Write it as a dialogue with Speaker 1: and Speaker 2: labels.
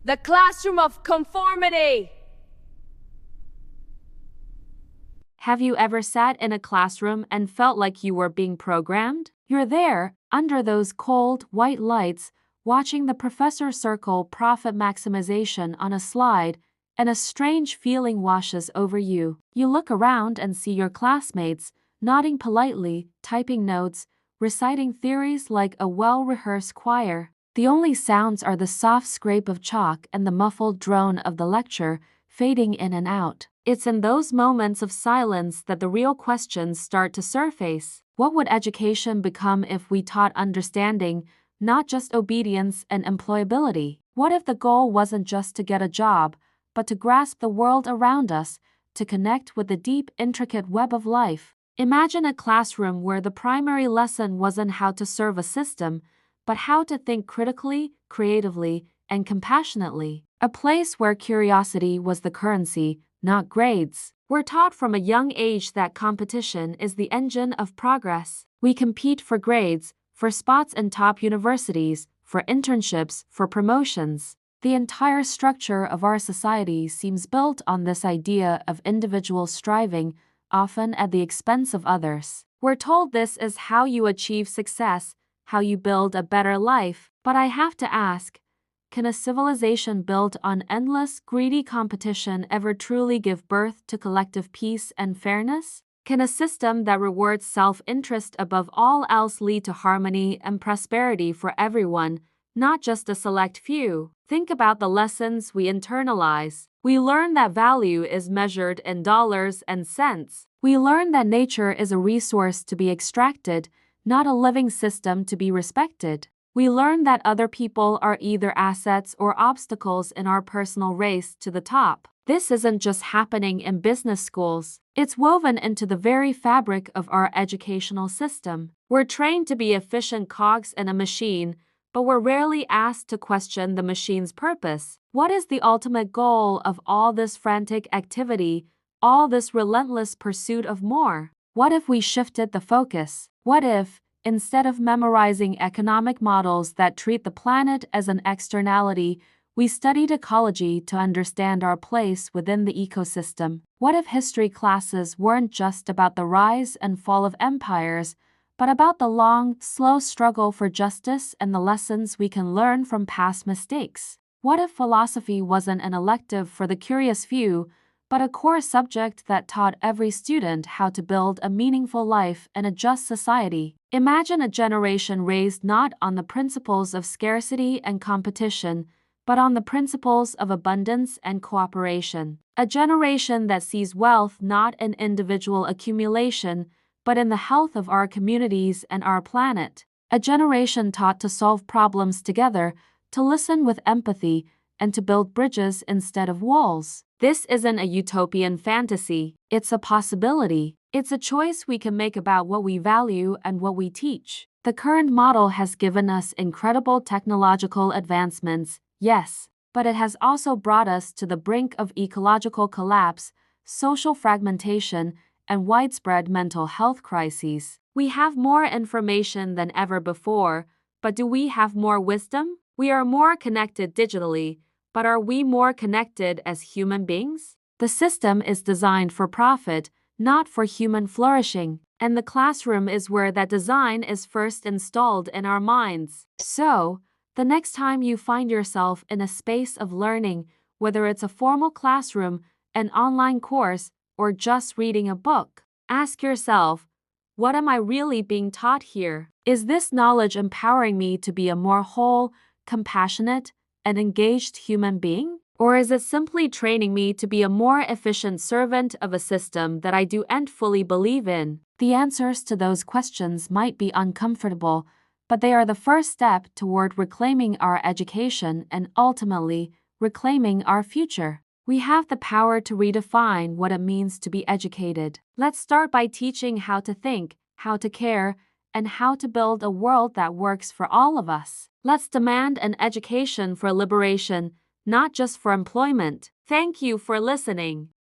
Speaker 1: The Classroom of Conformity.
Speaker 2: Have you ever sat in a classroom and felt like you were being programmed? You're there, under those cold, white lights, watching the professor circle profit maximization on a slide, and a strange feeling washes over you. You look around and see your classmates, nodding politely, typing notes, reciting theories like a well-rehearsed choir. The only sounds are the soft scrape of chalk and the muffled drone of the lecture, fading in and out. It's in those moments of silence that the real questions start to surface. What would education become if we taught understanding, not just obedience and employability? What if the goal wasn't just to get a job, but to grasp the world around us, to connect with the deep, intricate web of life? Imagine a classroom where the primary lesson wasn't how to serve a system, but how to think critically, creatively, and compassionately. A place where curiosity was the currency, not grades. We're taught from a young age that competition is the engine of progress. We compete for grades, for spots in top universities, for internships, for promotions. The entire structure of our society seems built on this idea of individual striving, often at the expense of others. We're told this is how you achieve success, how you build a better life. But I have to ask, can a civilization built on endless, greedy competition ever truly give birth to collective peace and fairness? Can a system that rewards self-interest above all else lead to harmony and prosperity for everyone, not just a select few? Think about the lessons we internalize. We learn that value is measured in dollars and cents. We learn that nature is a resource to be extracted, not a living system to be respected. We learn that other people are either assets or obstacles in our personal race to the top. This isn't just happening in business schools. It's woven into the very fabric of our educational system. We're trained to be efficient cogs in a machine, but we're rarely asked to question the machine's purpose. What is the ultimate goal of all this frantic activity, all this relentless pursuit of more? What if we shifted the focus? What if, instead of memorizing economic models that treat the planet as an externality, we studied ecology to understand our place within the ecosystem? What if history classes weren't just about the rise and fall of empires, but about the long, slow struggle for justice and the lessons we can learn from past mistakes? What if philosophy wasn't an elective for the curious few, but a core subject that taught every student how to build a meaningful life in a just society? Imagine a generation raised not on the principles of scarcity and competition, but on the principles of abundance and cooperation. A generation that sees wealth not in individual accumulation, but in the health of our communities and our planet. A generation taught to solve problems together, to listen with empathy, and to build bridges instead of walls. This isn't a utopian fantasy. It's a possibility. It's a choice we can make about what we value and what we teach. The current model has given us incredible technological advancements, yes, but it has also brought us to the brink of ecological collapse, social fragmentation, and widespread mental health crises. We have more information than ever before, but do we have more wisdom? We are more connected digitally, but are we more connected as human beings? The system is designed for profit, not for human flourishing, and the classroom is where that design is first installed in our minds. So, the next time you find yourself in a space of learning, whether it's a formal classroom, an online course, or just reading a book, ask yourself, what am I really being taught here? Is this knowledge empowering me to be a more whole, compassionate, and engaged human being? Or is it simply training me to be a more efficient servant of a system that I do and fully believe in? The answers to those questions might be uncomfortable, but they are the first step toward reclaiming our education and ultimately reclaiming our future. We have the power to redefine what it means to be educated. Let's start by teaching how to think, how to care, and how to build a world that works for all of us. Let's demand an education for liberation, not just for employment. Thank you for listening.